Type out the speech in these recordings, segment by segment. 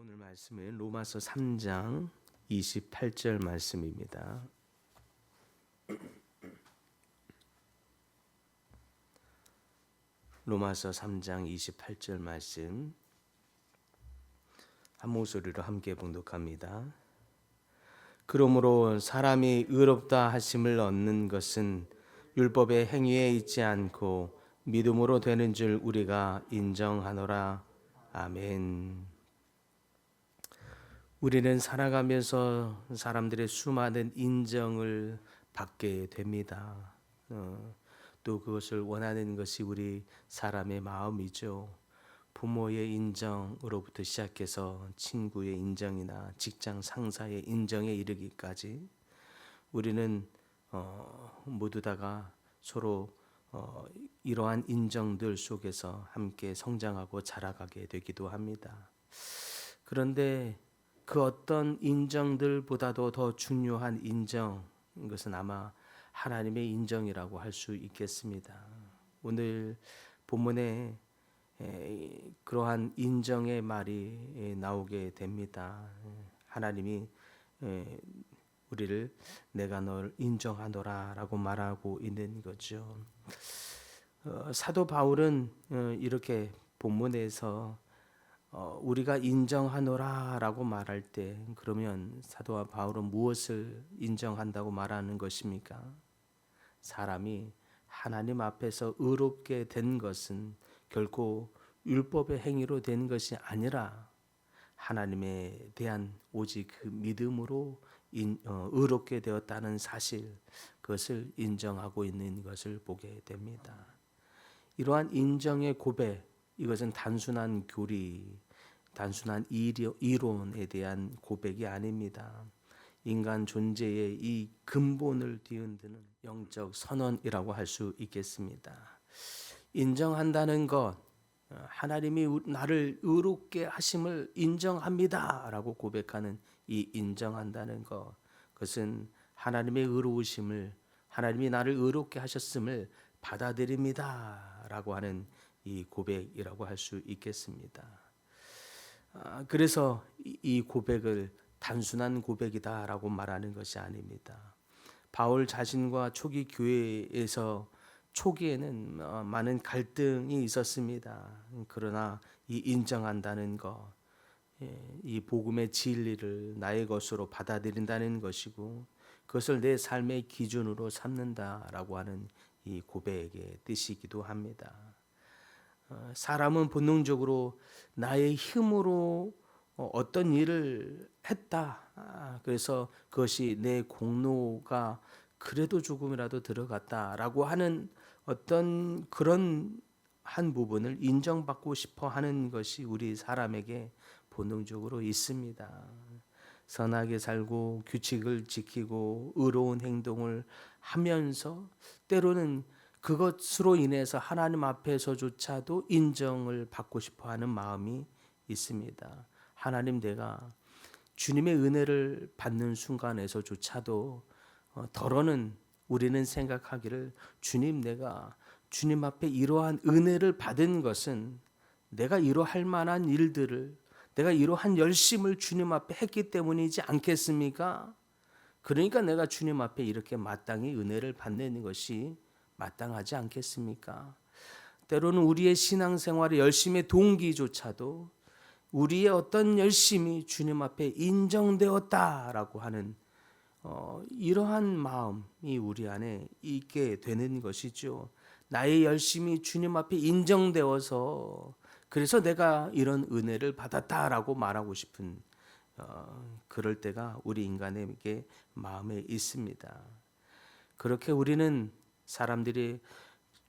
오늘 말씀은 로마서 3장 28절 말씀입니다. 로마서 3장 28절 말씀 한 목소리로 함께 봉독합니다. 그러므로 사람이 의롭다 하심을 얻는 것은 율법의 행위에 있지 않고 믿음으로 되는 줄 우리가 인정하노라. 아멘. 우리는 살아가면서 사람들의 수많은 인정을 받게 됩니다. 또 그것을 원하는 것이 우리 사람의 마음이죠. 부모의 인정으로부터 시작해서 친구의 인정이나 직장 상사의 인정에 이르기까지 우리는 모두 다가 서로 이러한 인정들 속에서 함께 성장하고 자라가게 되기도 합니다. 그런데 그 어떤 인정들보다도 더 중요한 인정, 이것은 아마 하나님의 인정이라고 할 수 있겠습니다. 오늘 본문에 그러한 인정의 말이 나오게 됩니다. 하나님이 우리를 내가 널 인정하노라 라고 말하고 있는 거죠. 사도 바울은 이렇게 본문에서 우리가 인정하노라 라고 말할 때 그러면 사도 바울은 무엇을 인정한다고 말하는 것입니까? 사람이 하나님 앞에서 의롭게 된 것은 결코 율법의 행위로 된 것이 아니라 하나님에 대한 오직 그 믿음으로 의롭게 되었다는 사실, 그것을 인정하고 있는 것을 보게 됩니다. 이러한 인정의 고백, 이것은 단순한 교리, 단순한 이론에 대한 고백이 아닙니다. 인간 존재의 이 근본을 뒤흔드는 영적 선언이라고 할 수 있겠습니다. 인정한다는 것, 하나님이 나를 의롭게 하심을 인정합니다 라고 고백하는 이 인정한다는 것, 그것은 하나님의 의로우심을, 하나님이 나를 의롭게 하셨음을 받아들입니다 라고 하는 이 고백이라고 할 수 있겠습니다. 그래서 이 고백을 단순한 고백이다라고 말하는 것이 아닙니다. 바울 자신과 초기 교회에서 초기에는 많은 갈등이 있었습니다. 그러나 이 인정한다는 것, 이 복음의 진리를 나의 것으로 받아들인다는 것이고 그것을 내 삶의 기준으로 삼는다라고 하는 이 고백의 뜻이기도 합니다. 사람은 본능적으로 나의 힘으로 어떤 일을 했다. 그래서 그것이 내 공로가 그래도 조금이라도 들어갔다라고 하는 어떤 그런 한 부분을 인정받고 싶어 하는 것이 우리 사람에게 본능적으로 있습니다. 선하게 살고 규칙을 지키고 의로운 행동을 하면서 때로는 그것으로 인해서 하나님 앞에서조차도 인정을 받고 싶어 하는 마음이 있습니다. 하나님, 내가 주님의 은혜를 받는 순간에서조차도 더러는 우리는 생각하기를 주님, 내가 주님 앞에 이러한 은혜를 받은 것은 내가 이러할 만한 일들을, 내가 이러한 열심을 주님 앞에 했기 때문이지 않겠습니까? 그러니까 내가 주님 앞에 이렇게 마땅히 은혜를 받는 것이 마땅하지 않겠습니까? 때로는 우리의 신앙생활의 열심의 동기조차도 우리의 어떤 열심이 주님 앞에 인정되었다라고 하는 이러한 마음이 우리 안에 있게 되는 것이죠. 나의 열심이 주님 앞에 인정되어서 그래서 내가 이런 은혜를 받았다라고 말하고 싶은 그럴 때가 우리 인간에게 마음에 있습니다. 그렇게 우리는 사람들이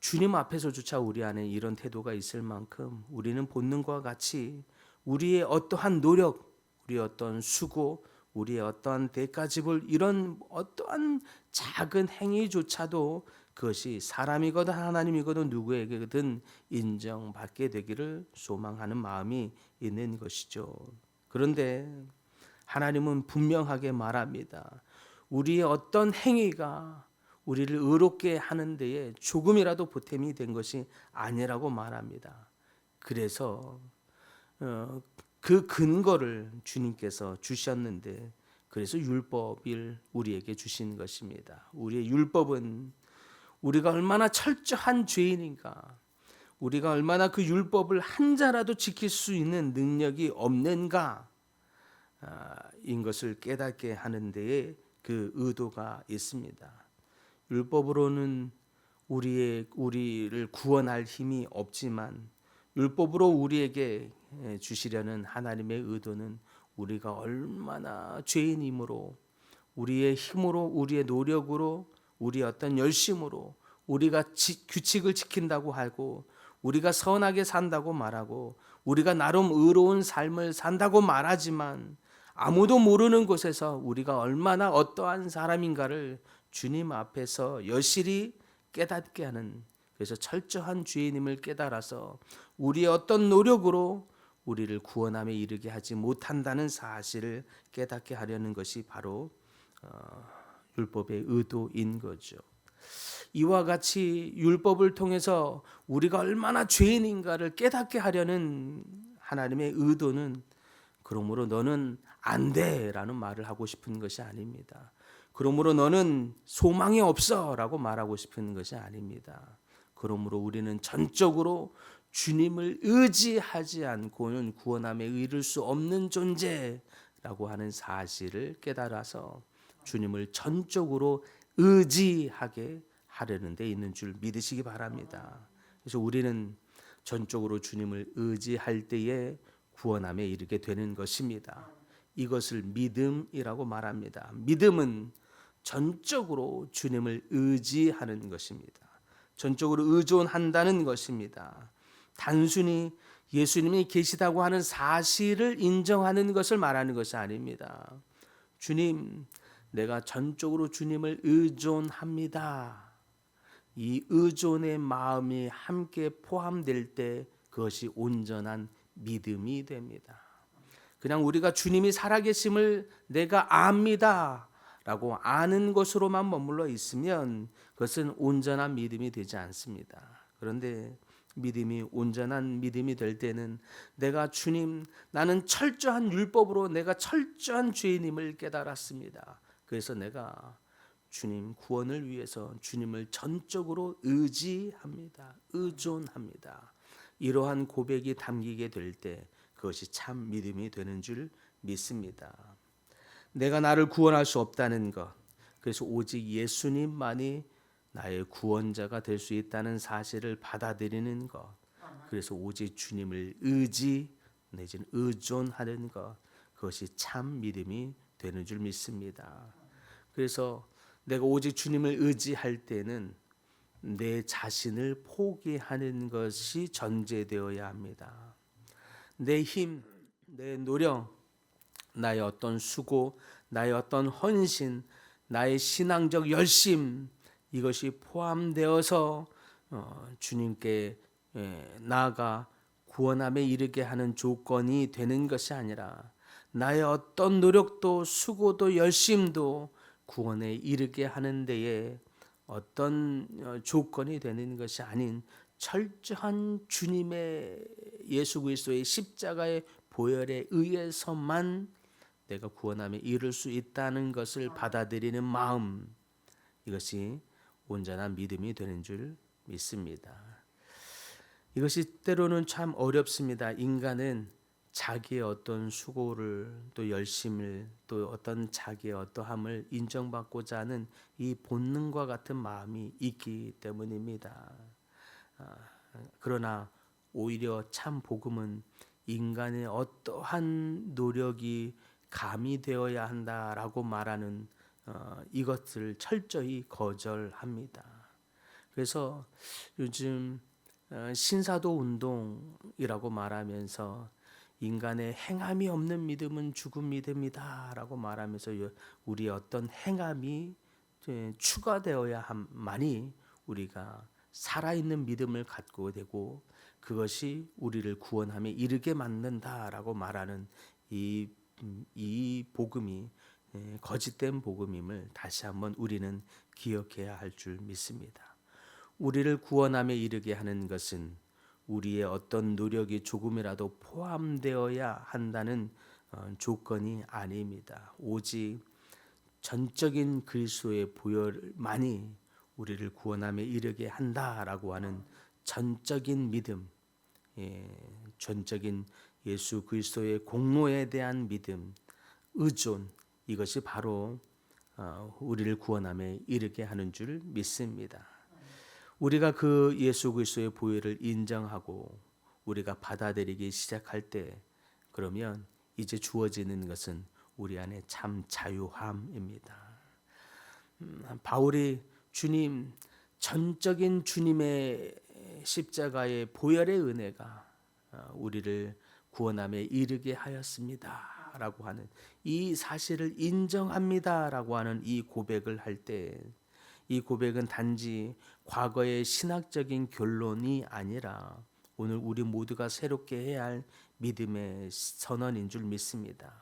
주님 앞에서조차 우리 안에 이런 태도가 있을 만큼 우리는 본능과 같이 우리의 어떠한 노력, 우리의 어떤 수고, 우리의 어떠한 대가집을 이런 어떠한 작은 행위조차도 그것이 사람이거든 하나님이거든 누구에게든 인정받게 되기를 소망하는 마음이 있는 것이죠. 그런데 하나님은 분명하게 말합니다. 우리의 어떤 행위가 우리를 의롭게 하는 데에 조금이라도 보탬이 된 것이 아니라고 말합니다. 그래서 그 근거를 주님께서 주셨는데, 그래서 율법을 우리에게 주신 것입니다. 우리의 율법은 우리가 얼마나 철저한 죄인인가, 우리가 얼마나 그 율법을 한 자라도 지킬 수 있는 능력이 없는가, 인 것을 깨닫게 하는 데에 그 의도가 있습니다. 율법으로는 우리를 구원할 힘이 없지만, 율법으로 우리에게 주시려는 하나님의 의도는 우리가 얼마나 죄인이므로, 우리의 힘으로, 우리의 노력으로, 우리의 어떤 열심으로 우리가 규칙을 지킨다고 하고, 우리가 선하게 산다고 말하고, 우리가 나름 의로운 삶을 산다고 말하지만, 아무도 모르는 곳에서 우리가 얼마나 어떠한 사람인가를 주님 앞에서 여실히 깨닫게 하는, 그래서 철저한 죄인임을 깨달아서 우리의 어떤 노력으로 우리를 구원함에 이르게 하지 못한다는 사실을 깨닫게 하려는 것이 바로 율법의 의도인 거죠. 이와 같이 율법을 통해서 우리가 얼마나 죄인인가를 깨닫게 하려는 하나님의 의도는, 그러므로 너는 안 돼라는 말을 하고 싶은 것이 아닙니다. 그러므로 너는 소망이 없어라고 말하고 싶은 것이 아닙니다. 그러므로 우리는 전적으로 주님을 의지하지 않고는 구원함에 이를 수 없는 존재라고 하는 사실을 깨달아서 주님을 전적으로 의지하게 하려는 데 있는 줄 믿으시기 바랍니다. 그래서 우리는 전적으로 주님을 의지할 때에 구원함에 이르게 되는 것입니다. 이것을 믿음이라고 말합니다. 믿음은 전적으로 주님을 의지하는 것입니다. 전적으로 의존한다는 것입니다. 단순히 예수님이 계시다고 하는 사실을 인정하는 것을 말하는 것이 아닙니다. 주님, 내가 전적으로 주님을 의존합니다. 이 의존의 마음이 함께 포함될 때 그것이 온전한 믿음이 됩니다. 그냥 우리가 주님이 살아계심을 내가 압니다 라고 아는 것으로만 머물러 있으면 그것은 온전한 믿음이 되지 않습니다. 그런데 믿음이 온전한 믿음이 될 때는 내가 주님, 나는 철저한 율법으로 내가 철저한 죄인임을 깨달았습니다. 그래서 내가 주님 구원을 위해서 주님을 전적으로 의지합니다. 의존합니다. 이러한 고백이 담기게 될 때 그것이 참 믿음이 되는 줄 믿습니다. 내가 나를 구원할 수 없다는 것, 그래서 오직 예수님만이 나의 구원자가 될 수 있다는 사실을 받아들이는 것, 그래서 오직 주님을 내지는 의존하는 것, 그것이 참 믿음이 되는 줄 믿습니다. 그래서 내가 오직 주님을 의지할 때는 내 자신을 포기하는 것이 전제되어야 합니다. 내 힘, 내 노력, 나의 어떤 수고, 나의 어떤 헌신, 나의 신앙적 열심, 이것이 포함되어서 주님께 나아가 구원함에 이르게 하는 조건이 되는 것이 아니라, 나의 어떤 노력도 수고도 열심도 구원에 이르게 하는 데에 어떤 조건이 되는 것이 아닌 철저한 주님의 예수 그리스도의 십자가의 보혈에 의해서만 내가 구원함에 이를 수 있다는 것을 받아들이는 마음, 이것이 온전한 믿음이 되는 줄 믿습니다. 이것이 때로는 참 어렵습니다. 인간은 자기의 어떤 수고를 또 열심을 또 어떤 자기의 어떠함을 인정받고자 하는 이 본능과 같은 마음이 있기 때문입니다. 그러나 오히려 참 복음은 인간의 어떠한 노력이 가미되어야 한다라고 말하는 이것을 철저히 거절합니다. 그래서 요즘 신사도 운동이라고 말하면서 인간의 행함이 없는 믿음은 죽은 믿음이다라고 말하면서 우리의 어떤 행함이 추가되어야만이 우리가 살아있는 믿음을 갖고 되고 그것이 우리를 구원함에 이르게 만든다라고 말하는 이 복음이 거짓된 복음임을 다시 한번 우리는 기억해야 할 줄 믿습니다. 우리를 구원함에 이르게 하는 것은 우리의 어떤 노력이 조금이라도 포함되어야 한다는 조건이 아닙니다. 오직 전적인 그리스도의 보혈만이 우리를 구원함에 이르게 한다라고 하는 전적인 믿음, 전적인 예수 그리스도의 공로에 대한 믿음, 의존, 이것이 바로 우리를 구원함에 이르게 하는 줄 믿습니다. 우리가 그 예수 그리스도의 보혈을 인정하고 우리가 받아들이기 시작할 때, 그러면 이제 주어지는 것은 우리 안에 참 자유함입니다. 바울이 주님, 전적인 주님의 십자가의 보혈의 은혜가 우리를 구원함에 이르게 하였습니다 라고 하는 이 사실을 인정합니다 라고 하는 이 고백을 할 때, 이 고백은 단지 과거의 신학적인 결론이 아니라 오늘 우리 모두가 새롭게 해야 할 믿음의 선언인 줄 믿습니다.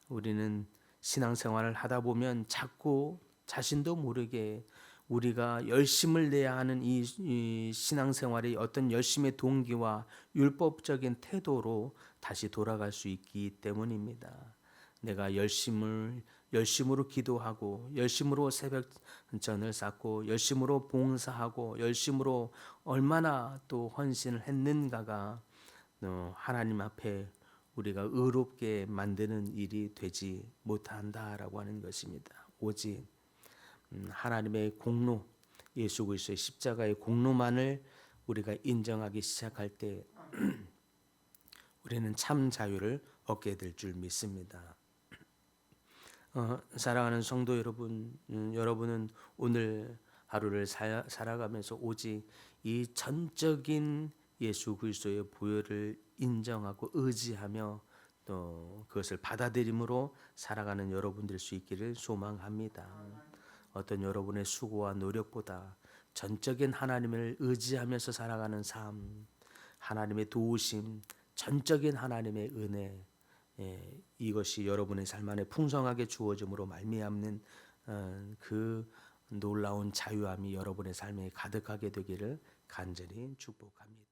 우리는 신앙생활을 하다 보면 자꾸 자신도 모르게 우리가 열심을 내야 하는 이 신앙생활의 어떤 열심의 동기와 율법적인 태도로 다시 돌아갈 수 있기 때문입니다. 내가 열심으로 기도하고 열심으로 새벽전을 쌓고 열심으로 봉사하고 열심으로 얼마나 또 헌신을 했는가가 하나님 앞에 우리가 의롭게 만드는 일이 되지 못한다라고 하는 것입니다. 오직 하나님의 공로, 예수 그리스도의 십자가의 공로만을 우리가 인정하기 시작할 때 우리는 참 자유를 얻게 될 줄 믿습니다. 사랑하는 성도 여러분, 여러분은 오늘 하루를 살아가면서 오직 이 전적인 예수 그리스도의 보혈을 인정하고 의지하며 또 그것을 받아들임으로 살아가는 여러분 될 수 있기를 소망합니다. 어떤 여러분의 수고와 노력보다 전적인 하나님을 의지하면서 살아가는 삶, 하나님의 도우심, 전적인 하나님의 은혜, 이것이 여러분의 삶 안에 풍성하게 주어짐으로 말미암는 그 놀라운 자유함이 여러분의 삶에 가득하게 되기를 간절히 축복합니다.